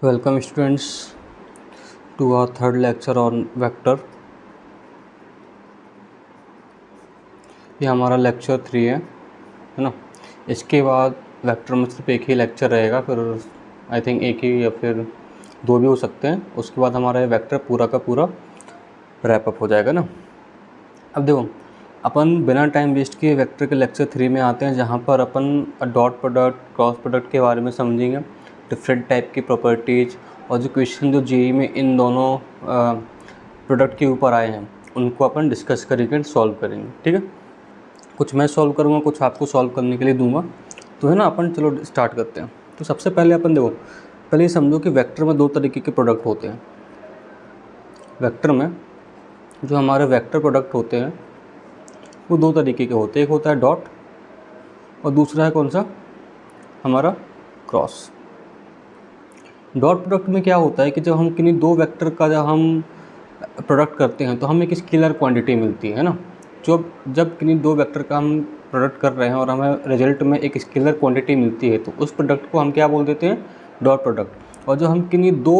Welcome students to our third lecture on vector. ये हमारा lecture 3 है ना। इसके बाद वेक्टर में सिर्फ एक ही लेक्चर रहेगा, फिर आई थिंक एक ही या फिर दो भी हो सकते हैं। उसके बाद हमारा ये वेक्टर पूरा का पूरा रैप अप हो जाएगा ना। अब देखो, अपन बिना टाइम वेस्ट किए वेक्टर के लेक्चर 3 में आते हैं, जहाँ पर अपन डॉट प्रोडक्ट, क्रॉस प्रोडक्ट के बारे में समझेंगे, डिफरेंट टाइप की प्रॉपर्टीज़, और जो क्वेश्चन जो जेईई में इन दोनों प्रोडक्ट के ऊपर आए हैं उनको अपन डिस्कस करेंगे, सॉल्व करेंगे। ठीक है, कुछ मैं सॉल्व करूँगा, कुछ आपको सॉल्व करने के लिए दूंगा। तो है ना, अपन चलो स्टार्ट करते हैं। तो सबसे पहले अपन देखो, पहले ये समझो कि वेक्टर में दो तरीके के प्रोडक्ट होते हैं। वेक्टर में जो हमारे वेक्टर प्रोडक्ट होते हैं वो दो तरीके के होते हैं। एक होता है डॉट और दूसरा है कौन सा, हमारा क्रॉस। डॉट प्रोडक्ट में क्या होता है कि जब हम किन्हीं दो वेक्टर का जब हम प्रोडक्ट करते हैं तो हमें एक स्केलर क्वांटिटी मिलती है ना। जब किन्हीं दो वेक्टर का हम प्रोडक्ट कर रहे हैं और हमें रिजल्ट में एक स्केलर क्वांटिटी मिलती है तो उस प्रोडक्ट को हम क्या बोल देते हैं, डॉट प्रोडक्ट। और जो हम किन्हीं दो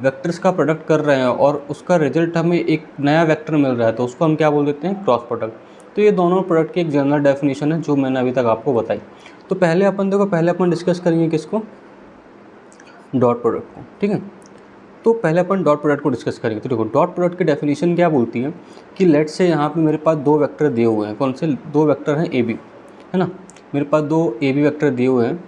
वेक्टर्स का प्रोडक्ट कर रहे हैं और उसका रिजल्ट हमें एक नया वेक्टर मिल रहा है तो उसको हम क्या बोल देते हैं, क्रॉस प्रोडक्ट। तो ये दोनों प्रोडक्ट की एक जनरल डेफिनेशन है जो मैंने अभी तक आपको बताई। तो पहले अपन डिस्कस करेंगे किसको, डॉट प्रोडक्ट को। ठीक है, तो पहले अपन डॉट प्रोडक्ट को डिस्कस करेंगे। तो देखो, डॉट प्रोडक्ट की डेफिनेशन क्या बोलती है कि लेट से यहाँ पे मेरे पास दो वेक्टर दिए हुए हैं। कौन से दो वेक्टर हैं, ए बी, है ना। मेरे पास दो ए बी वेक्टर दिए हुए हैं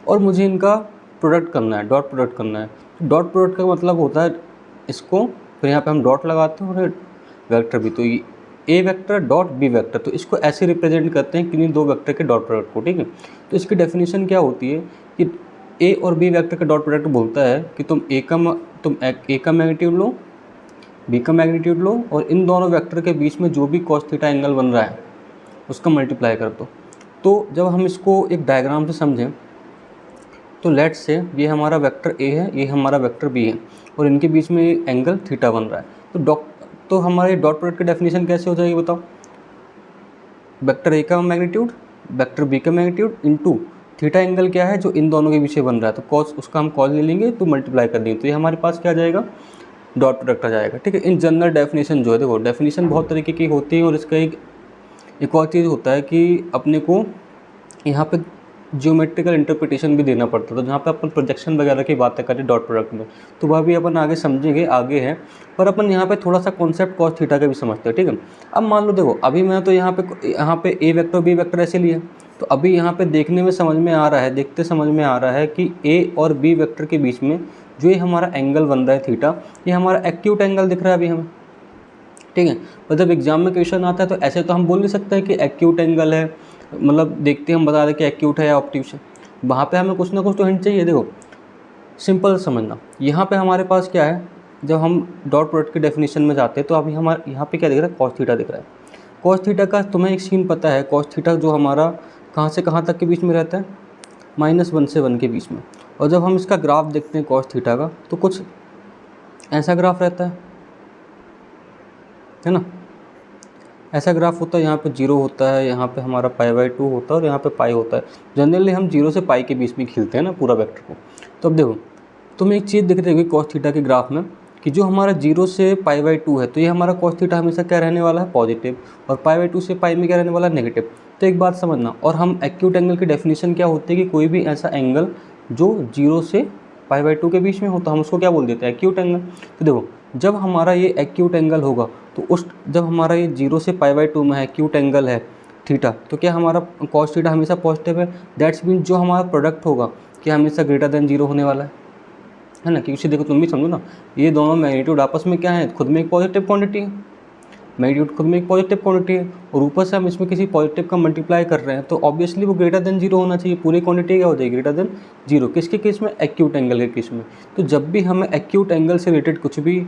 और मुझे इनका प्रोडक्ट करना है, डॉट प्रोडक्ट करना है। तो डॉट प्रोडक्ट का मतलब होता है इसको, फिर यहाँ पे हम डॉट लगाते हैं और वेक्टर भी, तो ये ए वेक्टर डॉट बी वेक्टर, तो इसको ऐसे रिप्रेजेंट करते हैं किन्हीं दो वेक्टर के डॉट प्रोडक्ट को। ठीक है, तो इसकी डेफिनेशन क्या होती है कि ए और बी वेक्टर का डॉट प्रोडक्ट बोलता है कि तुम ए का मैग्नीट्यूड लो, बी का मैग्नीट्यूड लो और इन दोनों वेक्टर के बीच में जो भी कॉस थीटा एंगल बन रहा है उसका मल्टीप्लाई कर दो। तो जब हम इसको एक डायग्राम से समझें तो लेट से ये हमारा वेक्टर ए है, ये हमारा वेक्टर बी है और इनके बीच में एंगल थीटा बन रहा है। तो हमारे डॉट प्रोडक्ट की डेफिनेशन कैसे हो जाएगी बताओ, वेक्टर ए का मैग्नीट्यूड, वेक्टर बी का मैग्नीट्यूड इनटू थीटा एंगल क्या है जो इन दोनों के पीछे बन रहा है, तो कॉस उसका हम कॉस ले लेंगे तो मल्टीप्लाई कर देंगे, तो ये हमारे पास क्या आ जाएगा, डॉट प्रोडक्ट आ जाएगा। ठीक है, इन जनरल डेफिनेशन जो है, देखो डेफिनेशन बहुत तरीके की होती है और इसका एक और चीज़ होता है कि अपने को यहाँ पे जियोमेट्रिकल इंटरप्रिटेशन भी देना पड़ता है। तो जहाँ पे अपन प्रोजेक्शन वगैरह की बातें करें डॉट प्रोडक्ट में तो वह भी अपन आगे समझेंगे, आगे है। पर अपन यहाँ पे थोड़ा सा कॉन्सेप्ट कॉस थीटा का भी समझते हैं। ठीक है, अब मान लो देखो, अभी मैं तो यहाँ पे ए वेक्टर बी वेक्टर ऐसे लिया, तो अभी यहाँ पे देखने में समझ में आ रहा है, देखते समझ में आ रहा है कि ए और बी वेक्टर के बीच में जो ये हमारा एंगल बन रहा है थीटा, ये हमारा एक्यूट एंगल दिख रहा है अभी हमें। ठीक है, और जब एग्जाम में क्वेश्चन आता है तो ऐसे तो हम बोल नहीं सकते हैं कि एक्यूट एंगल है, मतलब देखते हम बता दें कि एक्यूट है या ऑब्ट्यूस है। वहाँ पे हमें कुछ ना कुछ तो हिंट चाहिए। देखो सिंपल समझना, यहाँ पे हमारे पास क्या है, जब हम डॉट प्रोडक्ट की डेफिनेशन में जाते हैं तो अभी हमारे यहाँ पे क्या दिख रहा है, कॉस थीटा दिख रहा है। कॉस थीटा का तुम्हें एक सीन पता है, कॉस थीटा जो हमारा कहाँ से कहाँ तक के बीच में रहता है, -1 से 1 के बीच में। और जब हम इसका ग्राफ देखते हैं कॉस थीटा का तो कुछ ऐसा ग्राफ रहता है ना, ऐसा ग्राफ होता है। यहाँ पे 0 होता है, यहाँ पे हमारा π/2 होता है और यहाँ पे पाई होता है। जनरली हम 0 से पाई के बीच में खीलते हैं ना पूरा वेक्टर को। तो अब देखो, तुम्हें एक चीज़ दिख रही होगी कॉस थीटा के ग्राफ में कि जो हमारा 0 से π/2 है तो ये हमारा कॉस थीटा हमेशा क्या रहने वाला है, पॉजिटिव, और π/2 से पाई में क्या रहने वाला है, नेगेटिव। तो एक बात समझना, और हम एक्यूट एंगल की डेफिनेशन क्या होती है कि कोई भी ऐसा एंगल जो 0 से π/2 के बीच में हो तो हम उसको क्या बोल देते हैं, एक्यूट एंगल। तो देखो, जब हमारा ये एक्यूट एंगल होगा तो जब हमारा ये 0 से π/2 में है, एक्यूट एंगल है थीटा, तो क्या हमारा कॉस थीटा हमेशा पॉजिटिव है। दैट्स मीन जो हमारा प्रोडक्ट होगा क्या हमेशा ग्रेटर देन 0 होने वाला है ना। क्योंकि देखो तुम भी समझो ना, ये दोनों मैग्नीट्यूड आपस में क्या है, खुद में एक पॉजिटिव क्वांटिटी है, मैग्नीट्यूड खुद में एक पॉजिटिव क्वांटिटी है और ऊपर से हम इसमें किसी पॉजिटिव का मल्टीप्लाई कर रहे हैं तो ऑब्वियसली वो ग्रेटर देन 0 होना चाहिए। पूरी क्वांटिटी क्या हो जाएगी, ग्रेटर देन 0। किसके केस में, एक्यूट एंगल के केस में। तो जब भी हमें एक्यूट एंगल से रिलेटेड कुछ भी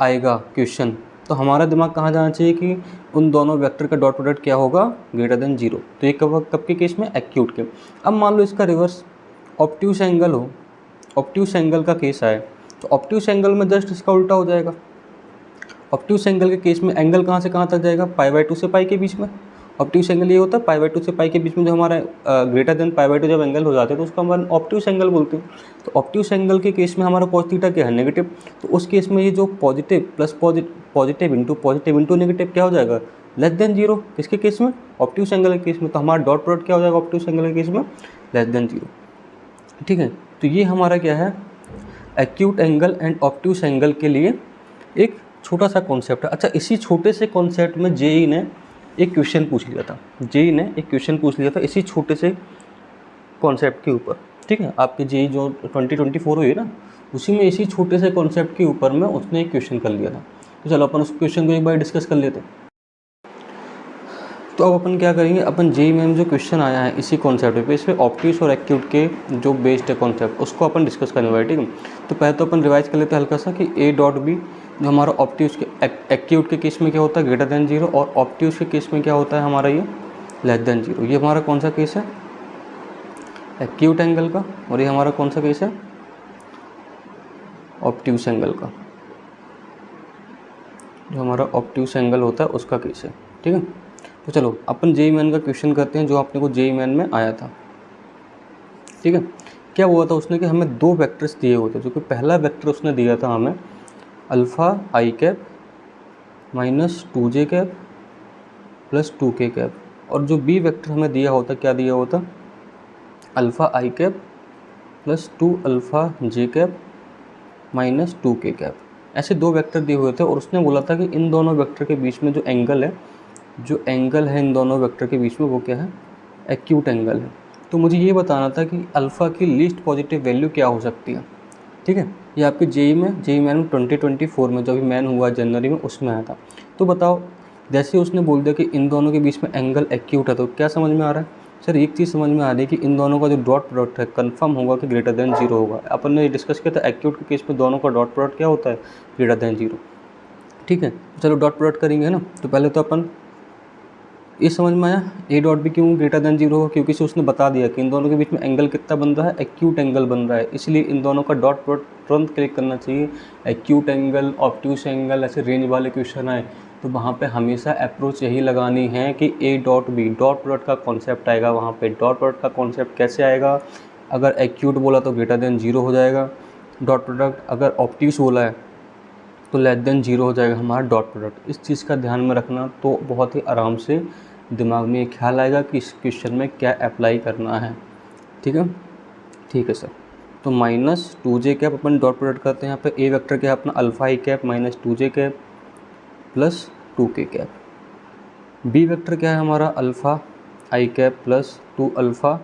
आएगा क्वेश्चन तो हमारा दिमाग कहाँ जाना चाहिए कि उन दोनों वेक्टर का डॉट प्रोडक्ट क्या होगा, ग्रेटर देन 0। तो ये कब के केस में, एक्यूट के। अब मान लो इसका रिवर्स ऑब्ट्यूस एंगल हो, ऑब्ट्यूस एंगल का केस आए तो ऑब्ट्यूस एंगल में जस्ट इसका उल्टा हो जाएगा। ऑब्ट्यूस एंगल के केस में एंगल कहाँ से कहाँ तक जाएगा, π/2 से पाई के बीच में, ऑब्ट्यूस एंगल ये होता है π/2 से पाई के बीच में जो हमारा ग्रेटर देन π/2 जब एंगल हो जाते हैं तो उसको हम ऑब्ट्यूस एंगल बोलते हैं। तो ऑब्ट्यूस एंगल के केस में हमारा cos थीटा क्या है, नेगेटिव। तो उस केस में ये जो positive plus positive into negative क्या हो जाएगा, लेस देन जीरो। किसके केस में, ऑब्ट्यूस एंगल के केस में। तो हमारा डॉट प्रोडक्ट क्या हो जाएगा ऑब्ट्यूस एंगल के केस में, लेस देन जीरो। ठीक है, तो ये हमारा क्या है, acute angle and obtuse angle के लिए एक छोटा सा कॉन्सेप्ट है। अच्छा, इसी छोटे से कॉन्सेप्ट में जेई ने एक क्वेश्चन पूछ लिया था, इसी छोटे से कॉन्सेप्ट के ऊपर। ठीक है, आपके जेई जो 2024 हुई है ना, उसी में इसी छोटे से कॉन्सेप्ट के ऊपर में उसने एक क्वेश्चन कर लिया था। तो चलो अपन उस क्वेश्चन को एक बार डिस्कस कर लेते हैं। तो अब अपन क्या करेंगे, अपन जेई में जो क्वेश्चन आया है इसी कॉन्सेप्ट पे, इस पर ऑप्टिक्स और एक्यूट के जो बेस्ड है कॉन्सेप्ट, उसको अपन डिस्कस करने वाले। ठीक है, तो पहले तो अपन रिवाइज कर लेते हैं हल्का सा कि ए डॉट बी जो हमारा ऑप्टिक्स के एक्यूट के केस में क्या होता है, ग्रेटर देन जीरो, और ऑप्टिक्स के केस में क्या होता है हमारा ये लेस देन जीरो। ये हमारा कौन सा केस है, एक्यूट एंगल का, और ये हमारा कौन सा केस है, ऑप्टिक्स एंगल का, जो हमारा ऑप्टिक्स एंगल होता है उसका केस है। ठीक है, तो चलो अपन जेई मैन का क्वेश्चन करते हैं जो अपने को जेई मैन में आया था। ठीक है, क्या हुआ था उसने कि हमें दो वेक्टर्स दिए हुए थे, जो कि पहला वेक्टर उसने दिया था हमें alpha i cap minus 2j cap plus 2k cap, और जो बी वेक्टर हमें दिया होता, क्या दिया होता, alpha i cap plus 2 alpha j cap minus 2k cap. ऐसे दो वेक्टर दिए हुए थे, और उसने बोला था कि इन दोनों वेक्टर के बीच में जो एंगल है इन दोनों वेक्टर के बीच में वो क्या है, एक्यूट एंगल है। तो मुझे ये बताना था कि अल्फ़ा की लीस्ट पॉजिटिव वैल्यू क्या हो सकती है। ठीक है, ये आपके जेई मैन में 2024 में जो अभी मैन हुआ जनवरी में, उसमें आया था। तो बताओ, जैसे उसने बोल दिया कि इन दोनों के बीच में एंगल एक्यूट है, तो क्या समझ में आ रहा है सर, एक चीज़ समझ में आ रही है कि इन दोनों का जो डॉट प्रोडक्ट है कंफर्म होगा कि ग्रेटर देन जीरो होगा। अपन ने डिस्कस किया था एक्यूट के केस में दोनों का डॉट प्रोडक्ट क्या होता है, ग्रेटर देन जीरो। ठीक है, चलो डॉट प्रोडक्ट करेंगे ना, तो पहले तो अपन ये समझ में आया ए डॉट बी क्यों ग्रेटर देन जीरो हो, क्योंकि से उसने बता दिया कि इन दोनों के बीच में एंगल कितना बन रहा है, एक्यूट एंगल बन रहा है, इसलिए इन दोनों का डॉट प्रोडक्ट तुरंत क्लिक करना चाहिए। एक्यूट एंगल, ऑब्ट्यूस एंगल, ऐसे रेंज वाले क्वेश्चन आए तो वहाँ पे हमेशा अप्रोच यही लगानी है कि A dot B dot product का कॉन्सेप्ट आएगा। वहाँ पे डॉट प्रोडक्ट का कॉन्सेप्ट कैसे आएगा, अगर एक्यूट बोला तो ग्रेटर देन जीरो हो जाएगा डॉट प्रोडक्ट, अगर ऑब्ट्यूस बोला है तो लेस देन जीरो हो जाएगा हमारा डॉट प्रोडक्ट। इस चीज़ का ध्यान में रखना, तो बहुत ही आराम से दिमाग में एक ख्याल आएगा कि इस क्वेश्चन में क्या अप्लाई करना है। ठीक है सर। तो माइनस 2j कैप अपन डॉट प्रोडक्ट करते हैं। यहाँ पे ए वेक्टर क्या है अपना, alpha i cap minus 2j cap plus 2k cap. B vector क्या है हमारा, alpha i cap plus 2 alpha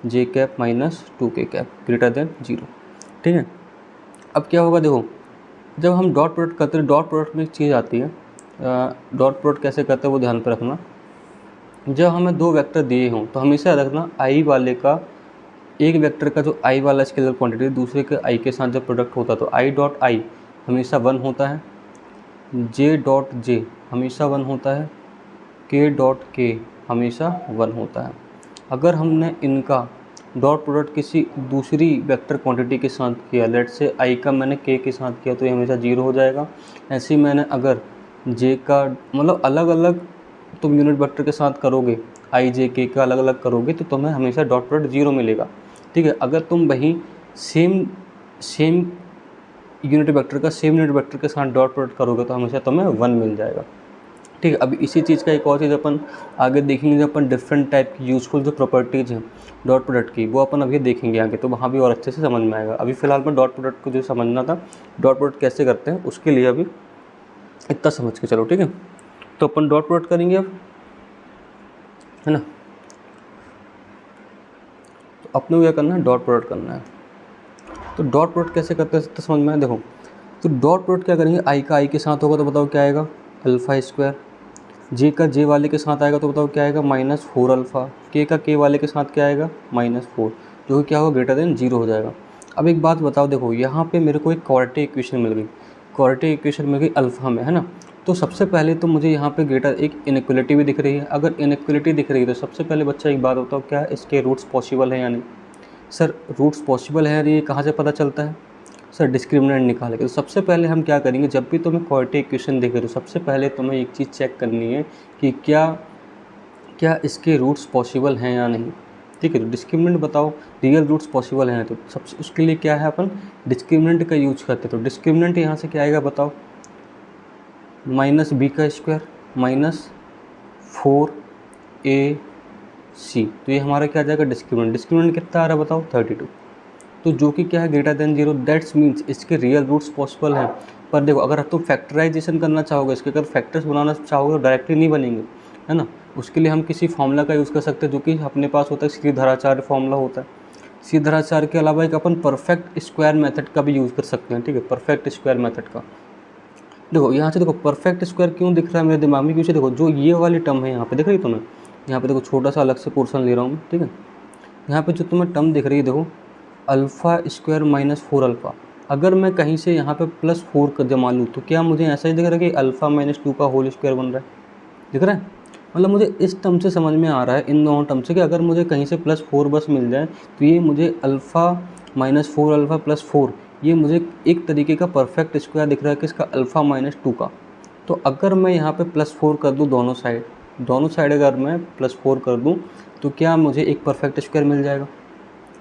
j cap minus 2k cap greater than zero. ठीक है, अब क्या होगा, देखो जब हम डॉट प्रोडक्ट करते हैं, डॉट प्रोडक्ट में एक चीज़ आती है, डॉट प्रोडक्ट कैसे करते हैं वो ध्यान पर रखना। जब हमें दो वेक्टर दिए हों तो हमेशा रखना आई वाले का, एक वेक्टर का जो आई वाला स्केलर क्वांटिटी दूसरे के आई के साथ जब प्रोडक्ट होता है तो आई डॉट आई हमेशा 1 होता है, जे डॉट जे हमेशा 1 होता है, के डॉट के हमेशा 1 होता है। अगर हमने इनका डॉट प्रोडक्ट किसी दूसरी वेक्टर क्वांटिटी के साथ किया, लेट से आई का मैंने के साथ किया तो ये हमेशा 0 हो जाएगा। ऐसे ही मैंने अगर जे का, मतलब अलग अलग तुम यूनिट वेक्टर के साथ करोगे, आई जे के का अलग अलग करोगे तो तुम्हें हमेशा डॉट प्रोडक्ट 0 मिलेगा। ठीक है, अगर तुम वही सेम यूनिट वेक्टर का सेम यूनिट वेक्टर के साथ डॉट प्रोडक्ट करोगे तो हमेशा तुम्हें 1 मिल जाएगा। ठीक है, अब इसी चीज़ का एक और चीज़ अपन आगे देखेंगे, जब अपन डिफरेंट टाइप की यूजफुल जो प्रॉपर्टीज़ हैं डॉट प्रोडक्ट की, वो अपन अभी देखेंगे आगे, तो वहाँ भी और अच्छे से समझ में आएगा। अभी फ़िलहाल में डॉट प्रोडक्ट को जो समझना था, डॉट प्रोडक्ट कैसे करते हैं उसके लिए अभी इतना समझ के चलो। ठीक है, तो अपन डॉट प्रोडक्ट करेंगे अब, है ना। तो अपने को क्या करना है, डॉट प्रोडक्ट करना है। तो डॉट प्रोडक्ट कैसे करते हैं तो समझ में आए, देखो तो डॉट प्रोडक्ट क्या करेंगे, आई का आई के साथ होगा तो बताओ क्या आएगा, अल्फ़ा स्क्वायर, जे का जे वाले के साथ आएगा तो बताओ क्या आएगा, -4 अल्फ़ा, के का के वाले के साथ क्या आएगा, -4, जो कि क्या होगा, ग्रेटर देन 0 हो जाएगा। अब एक बात बताओ, देखो यहाँ पे मेरे को एक क्वाड्रेटिक इक्वेशन मिल गई, क्वाड्रेटिक इक्वेशन मिल गई अल्फ़ा में, है ना। तो सबसे पहले तो मुझे यहाँ पे ग्रेटर एक इनइक्वलिटी भी दिख रही है। अगर इनइक्वलिटी दिख रही है तो सबसे पहले बच्चा एक बात बताओ, क्या इसके रूट्स पॉसिबल है या नहीं। सर रूट्स पॉसिबल है या नहीं, कहाँ से पता चलता है सर, डिस्क्रिमिनेंट निकालेंगे। तो सबसे पहले हम क्या करेंगे, जब भी तुम्हें क्वाड्रेटिक इक्वेशन दिखे तो सबसे पहले तुम्हें एक चीज़ चेक करनी है कि क्या क्या इसके रूट्स पॉसिबल हैं या नहीं। ठीक है, तो डिस्क्रिमिनेंट बताओ रियल रूट्स पॉसिबल हैं, तो सबसे उसके लिए क्या है, अपन डिस्क्रिमिनेंट का यूज करते हैं। तो डिस्क्रिमिनेंट यहाँ से क्या आएगा बताओ, माइनस बी का स्क्वायर माइनस 4ac, तो ये हमारा क्या आ जाएगा डिस्क्रिमिनेंट। डिस्क्रिमिनेंट कितना आ रहा है बताओ 32, तो जो कि क्या है ग्रेटर देन 0, दैट्स मीन्स इसके रियल रूट्स पॉसिबल हैं। पर देखो अगर तुम फैक्टराइजेशन करना चाहोगे, इसके अगर फैक्टर्स बनाना चाहोगे तो डायरेक्टली नहीं बनेंगे, है ना। उसके लिए हम किसी फॉर्मूला का यूज़ कर सकते हैं जो कि अपने पास होता है, श्रीधराचार्य फॉर्मूला होता है। श्रीधराचार्य के अलावा एक अपन परफेक्ट स्क्वायर मेथड का भी यूज़ कर सकते हैं। ठीक है, परफेक्ट स्क्वायर मेथड का देखो यहाँ से, देखो परफेक्ट स्क्वायर क्यों दिख रहा है मेरे दिमाग में, क्योंकि देखो जो ये वाली टर्म है यहाँ पे दिख रही है तुम्हें, यहाँ पे देखो छोटा सा अलग से पोर्शन ले रहा हूँ। ठीक है, यहाँ पे जो तुम्हें टर्म दिख रही है देखो अल्फ़ा स्क्वायर माइनस 4 अल्फ़ा, अगर मैं कहीं से यहाँ पे +4 कर जमा लूँ तो क्या मुझे ऐसा ही दिख रहा है कि अल्फ़ा माइनस 2 का होल स्क्वायर बन रहा है, दिख रहा है। मतलब मुझे इस टर्म से समझ में आ रहा है, इन दोनों टर्म से, कि अगर मुझे कहीं से +4 बस मिल जाए तो ये मुझे अल्फ़ा माइनस 4 अल्फ़ा प्लस 4, ये मुझे एक तरीके का परफेक्ट स्क्वायर दिख रहा है कि इसका अल्फ़ा माइनस 2 का। तो अगर मैं यहाँ पे +4 कर दूँ दोनों साइड अगर मैं +4 कर दूँ तो क्या मुझे एक परफेक्ट स्क्वायर मिल जाएगा।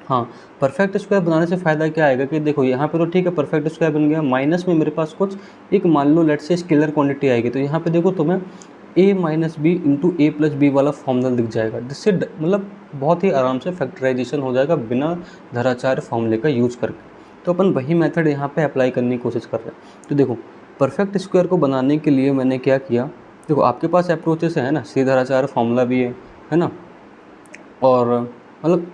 हाँ, परफेक्ट स्क्वायर बनाने से फ़ायदा क्या आएगा कि देखो यहाँ पे तो ठीक है परफेक्ट स्क्वायर बन गया, माइनस में मेरे पास कुछ एक मान लो लेट से स्केलर क्वांटिटी आएगी, तो यहाँ पे देखो तुम्हें a minus B into A plus B वाला फॉर्मूला दिख जाएगा, जिससे मतलब बहुत ही आराम से फैक्टराइजेशन हो जाएगा बिना धराचार्य फॉर्मूले का यूज़ करके। तो अपन वही मेथड यहाँ पे अप्लाई करने की कोशिश कर रहे हैं। तो देखो परफेक्ट स्क्वायर को बनाने के लिए मैंने क्या किया, देखो आपके पास अप्रोचेस है ना, श्रीधराचार्य फॉर्मूला भी है ना, और मतलब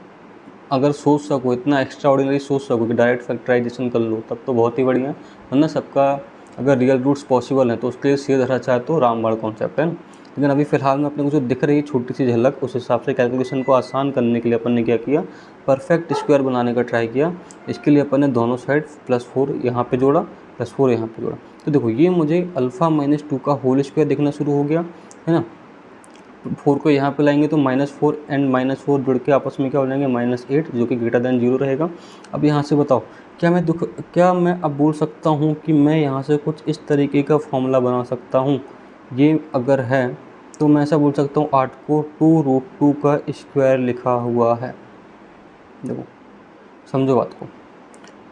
अगर सोच सको इतना एक्स्ट्रा ऑर्डिनरी सोच सको कि डायरेक्ट फैक्टराइजेशन कर लो तब तो बहुत ही बढ़िया, वरना सबका अगर रियल रूट्स पॉसिबल हैं तो उसके लिए श्रीधराचार्य तो रामबाण कॉन्सेप्ट है ना। लेकिन अभी फ़िलहाल में अपने को जो दिख रही है छोटी सी झलक, उस हिसाब से कैलकुलेशन को आसान करने के लिए अपन ने क्या किया, परफेक्ट स्क्वायर बनाने का ट्राई किया। इसके लिए अपन ने दोनों साइड +4 यहाँ पर जोड़ा, +4 यहाँ पर जोड़ा। तो देखो ये मुझे अल्फ़ा माइनस 2 का होल स्क्वायर दिखना शुरू हो गया, है ना। 4 को यहाँ पे लाएंगे तो -4 एंड -4 जुड़ के आपस में क्या हो जाएंगे -8, जो कि ग्रेटर देन 0 रहेगा। अब यहाँ से बताओ क्या मैं अब बोल सकता हूँ कि मैं यहाँ से कुछ इस तरीके का फॉर्मूला बना सकता हूँ। ये अगर है तो मैं ऐसा बोल सकता हूँ 8 को 2√2 का स्क्वायर लिखा हुआ है। देखो समझो बात को,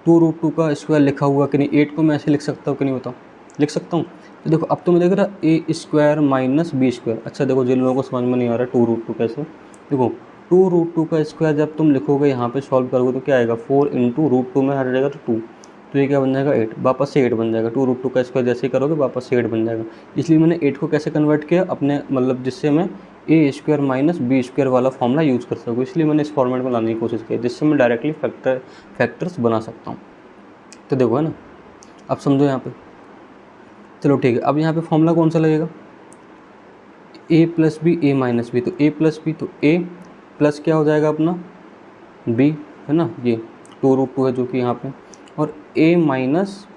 2√2 का स्क्वायर लिखा हुआ कि नहीं। 8 को मैं ऐसे लिख सकता हूँ कि नहीं, बताओ लिख सकता हूँ। तो देखो अब तो मैं देख रहा ए स्क्वायर माइनस बी स्क्वायर। अच्छा देखो जिन लोगों को समझ में नहीं आ रहा 2√2 कैसे, देखो 2√2 का स्क्वायर जब तुम लिखोगे यहाँ पे सॉल्व करोगे तो क्या आएगा, 4 इंटू √2 में हट जाएगा तो 2, तो ये क्या बन जाएगा 8, वापस से 8 बन जाएगा। 2√2 का स्क्वायर जैसे ही करोगे वापस से 8 बन जाएगा। इसलिए मैंने 8 को कैसे कन्वर्ट किया अपने, मतलब जिससे मैं ए स्क्वायर माइनस बी स्क्वायर वाला फॉर्मूला यूज़ कर सकूँ, इसलिए मैंने इस फॉर्मेट में लाने की कोशिश की जिससे मैं डायरेक्टली फैक्टर्स बना सकता हूँ। तो देखो है ना, अब समझो यहाँ पे, चलो ठीक है। अब यहाँ पे फॉर्मूला कौन सा लगेगा, a plus B A minus B, तो a प्लस बी तो a प्लस क्या हो जाएगा अपना b, है ना, ये 2√2 है जो कि यहाँ पे, और a माइनस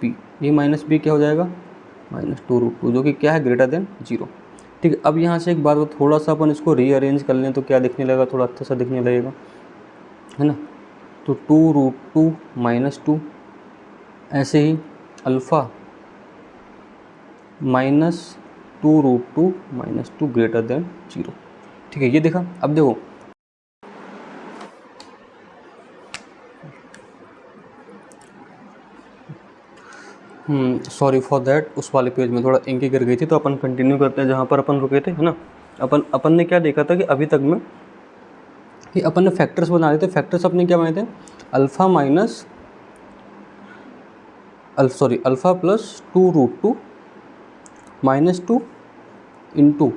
बी क्या हो जाएगा -2√2, जो कि क्या है ग्रेटर देन 0। ठीक है, अब यहाँ से एक बात, थोड़ा सा अपन इसको रीअरेंज कर लें तो क्या दिखने लगेगा, थोड़ा अच्छा सा दिखने लगेगा, है ना। तो 2√2 -2, ऐसे ही अल्फ़ा -2√2 -2 ग्रेटर देन 0। ठीक है, ये देखा। अब देखो सॉरी फॉर दैट, उस वाले पेज में थोड़ा इंक गिर गई थी, तो अपन कंटिन्यू करते हैं जहाँ पर अपन रुके थे, है ना। अपन ने क्या देखा था कि अभी तक में कि अपन ने फैक्टर्स बना रहे थे। फैक्टर्स अपने क्या बनाए थे, alpha plus 2√2 -2 into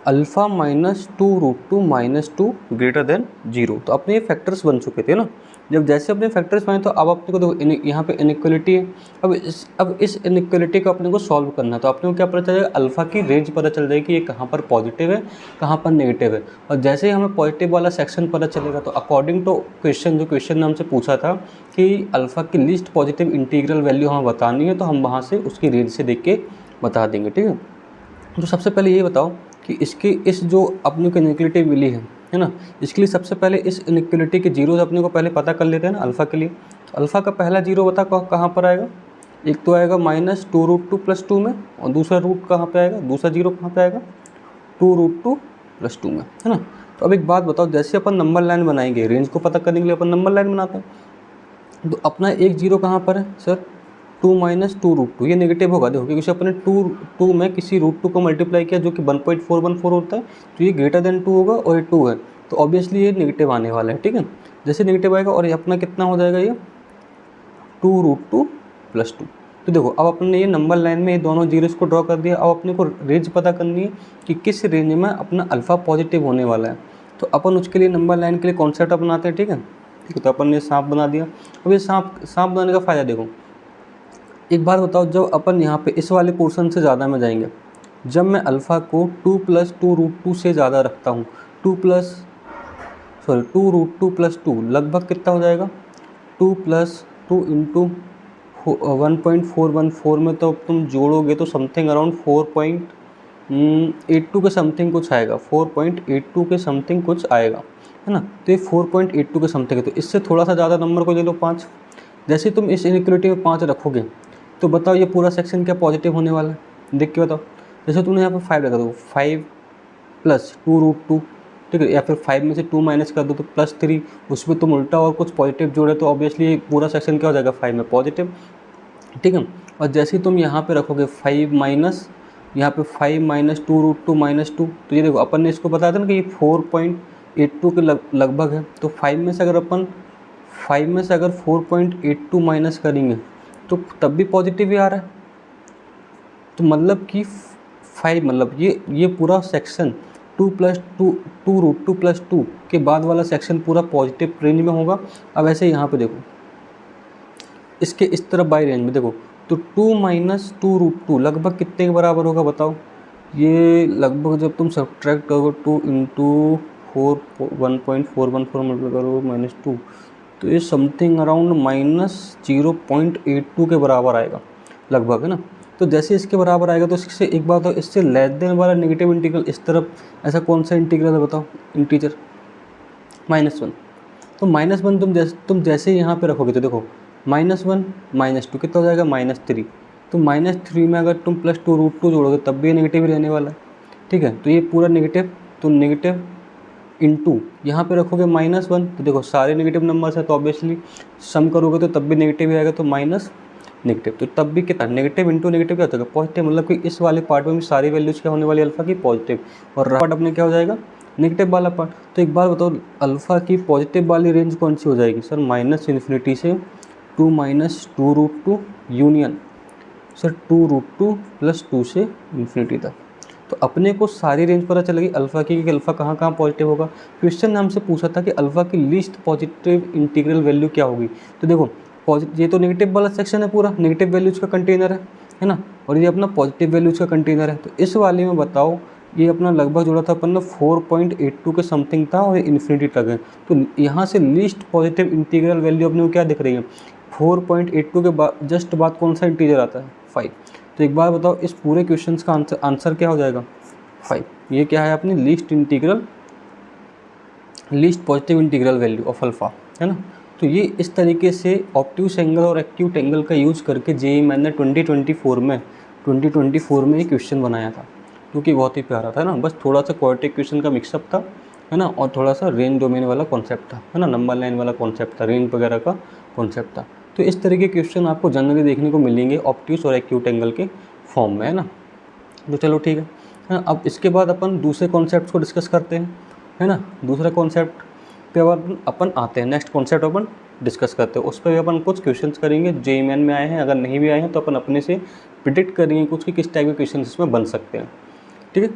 alpha -2√2 greater than 0। तो अपने ये फैक्टर्स बन चुके थे ना। जब जैसे अपने फैक्टर्स बने तो अब अपने को देखो यहाँ पे इनइक्वलिटी है। अब इस इनइक्वलिटी को अपने को सॉल्व करना है, तो अपने को क्या पता चलेगा, अल्फ़ा की रेंज पता चल जाएगी कि ये कहाँ पर पॉजिटिव है कहाँ पर नेगेटिव है। और जैसे ही हमें पॉजिटिव वाला सेक्शन पता चलेगा तो अकॉर्डिंग टू क्वेश्चन ने हमसे पूछा था कि अल्फ़ा की लीस्ट पॉजिटिव इंटीग्रल वैल्यू हमें बतानी है, तो हम वहाँ से उसकी रेंज से देख के बता देंगे। ठीक है, तो सबसे पहले ये बताओ कि इसके इस जो अपने को इनइक्वलिटी मिली है ना, इसके लिए सबसे पहले इस इनइक्वलिटी के जीरोज अपने को पहले पता कर लेते हैं ना अल्फ़ा के लिए। तो अल्फ़ा का पहला जीरो बता कहाँ पर आएगा, एक तो आएगा -2√2 + 2 में, और दूसरा रूट कहाँ पे आएगा, दूसरा जीरो कहाँ पे आएगा 2√2 प्लस 2 में, है ना। तो अब एक बात बताओ, जैसे अपन नंबर लाइन बनाएंगे, रेंज को पता करने के लिए अपन नंबर लाइन बनाते हैं, तो अपना एक जीरो कहाँ पर है सर, 2 माइनस 2 रूट 2, ये नेगेटिव होगा देखो, क्योंकि अपने 2 में किसी रूट 2 को मल्टीप्लाई किया जो कि 1.414 होता है, तो ये ग्रेटर देन 2 होगा और ये 2 है, तो ऑब्वियसली ये नेगेटिव आने वाला है, ठीक है। जैसे नेगेटिव आएगा और ये अपना कितना हो जाएगा, ये 2 रूट 2 प्लस 2। तो देखो अब अपन ने ये नंबर लाइन में ये दोनों जीरोस को ड्रॉ कर दिया। अब अपने को रेंज पता करनी है कि किस रेंज में अपना अल्फ़ा पॉजिटिव होने वाला है, तो अपन उसके लिए नंबर लाइन के लिए कॉन्सेप्ट अपनाते हैं, ठीक है। ठीक है, तो अपन ने सांप बना दिया। अब ये सांप बनाने का फ़ायदा देखो, एक बात बताओ, जब अपन यहाँ पे इस वाले पोर्शन से ज़्यादा में जाएंगे, जब मैं अल्फ़ा को 2 प्लस 2 रूट 2 से ज़्यादा रखता हूँ, 2 रूट 2 प्लस 2 लगभग कितना हो जाएगा, 2 प्लस 2 इंटू 1.414 में तो तुम जोड़ोगे तो समथिंग अराउंड 4.82 के समथिंग कुछ आएगा, 4.82 के समथिंग कुछ आएगा, है ना। तो ये 4.82 के समथिंग है, तो इससे थोड़ा सा ज़्यादा नंबर को ले लो 5। जैसे तुम इस इनइक्वालिटी में 5 रखोगे तो बताओ ये पूरा सेक्शन क्या पॉजिटिव होने वाला है, देख के बताओ। जैसे तुमने यहाँ पर 5 रखा, तो 5 प्लस 2 रूट 2, ठीक है, या फिर 5 में से 2 माइनस कर दो तो प्लस 3, उसमें तुम उल्टा और कुछ पॉजिटिव जोड़े तो ऑब्वियसली पूरा सेक्शन क्या हो जाएगा, 5 में पॉजिटिव, ठीक है। और जैसे ही तुम यहाँ पे रखोगे 5 माइनस, यहाँ पे 5 माइनस 2 रूट 2 माइनस 2, तो ये देखो अपन ने इसको बताया था ना कि ये 4.82 के लगभग है, तो 5 में से अगर 4.82 माइनस करेंगे तो तब भी पॉजिटिव ही आ रहा है। तो मतलब कि 5 मतलब ये पूरा सेक्शन 2 प्लस 2 रूट 2 प्लस 2 के बाद वाला सेक्शन पूरा पॉजिटिव रेंज में होगा। अब ऐसे यहाँ पे देखो, इसके इस तरफ बाई रेंज में देखो, तो 2 माइनस 2 रूट 2 लगभग कितने के बराबर होगा बताओ, ये लगभग जब तुम सब्ट्रैक्ट करोगे 2 इंटू 1.414 मल्टीप्लाई करो माइनस 2, तो ये समथिंग अराउंड माइनस 0.82 के बराबर आएगा लगभग, है ना। तो जैसे इसके बराबर आएगा तो इससे एक बात हो, इससे लेस देन वाला नेगेटिव इंटीग्रल इस तरफ ऐसा कौन सा इंटीग्रल है बताओ, इंटीजर -1। तो -1 तुम जैसे ही यहाँ पे रखोगे तो देखो -1 -2 कितना हो जाएगा, -3। तो -3 में अगर तुम प्लस 2 रूट 2 जोड़ोगे तब भी नेगेटिव ही रहने वाला है, ठीक है। तो ये पूरा नेगेटिव, तो नेगेटिव इंटू यहाँ पे रखोगे -1, तो देखो सारे नेगेटिव नंबर्स है तो ऑब्वियसली सम करोगे तो तब भी नेगेटिव ही आएगा, तो माइनस नेगेटिव, तो तब भी कितना नेगेटिव इंटू नेगेटिव क्या होगा, पॉजिटिव। मतलब कि इस वाले पार्ट में भी सारी वैल्यूज क्या होने वाली अल्फ़ा की, पॉजिटिव, और पार्ट अपने क्या हो जाएगा, नेगेटिव वाला पार्ट। तो एक बार बताओ अल्फ़ा की पॉजिटिव वाली रेंज कौन सी हो जाएगी सर, -∞ से 2 minus 2 root 2 union sir 2 root 2 plus 2 से इन्फिनिटी तक। तो अपने को सारी रेंज पता चलेगी अल्फ़ा की कि अल्फ़ा कहाँ कहाँ पॉजिटिव होगा। क्वेश्चन ने हमसे पूछा था कि अल्फ़ा की लीस्ट पॉजिटिव इंटीग्रल वैल्यू क्या होगी, तो देखो ये तो नेगेटिव वाला सेक्शन है, पूरा नेगेटिव वैल्यूज का कंटेनर है ना, और ये अपना पॉजिटिव वैल्यूज का कंटेनर है। तो इस वाले में बताओ ये अपना लगभग जोड़ा था अपन ने 4.82 के समथिंग था और इन्फिनिटी तक है। तो यहाँ से लीस्ट पॉजिटिव इंटीग्रल वैल्यू अपने को क्या दिख रही है, 4.82 के बाद जस्ट बाद कौन सा इंटीजर आता है, 5। तो एक बार बताओ इस पूरे क्वेश्चन का आंसर क्या हो जाएगा, 5। ये क्या है अपनी least positive integral value of alpha, है ना। तो ये इस तरीके से ऑब्ट्यूस एंगल और एक्यूट एंगल का यूज़ करके जेईई मैंने 2024 में ये क्वेश्चन बनाया था, क्योंकि बहुत ही प्यारा था ना। बस थोड़ा सा क्वाड्रेटिक क्वेश्चन का मिक्सअप था, है ना, और थोड़ा सा रेंज डोमेन वाला कॉन्सेप्ट था, है ना, नंबर लाइन वाला कॉन्सेप्ट था, रेंज वगैरह का कॉन्सेप्ट था। तो इस तरह के क्वेश्चन आपको जनरली देखने को मिलेंगे ऑब्ट्यूस और एक्यूट एंगल के फॉर्म में, है ना। तो चलो ठीक है। अब इसके बाद अपन दूसरे कॉन्सेप्ट को डिस्कस करते हैं, है ना। दूसरा कॉन्सेप्ट पे अपन आते हैं, नेक्स्ट कॉन्सेप्ट अपन डिस्कस करते हैं। उस पर भी अपन कुछ क्वेश्चंस करेंगे जेईई मेन में आए हैं, अगर नहीं भी आए हैं तो अपन अपने से प्रिडिक्ट करेंगे कुछ कि किस टाइप के क्वेश्चन इसमें बन सकते हैं, ठीक है।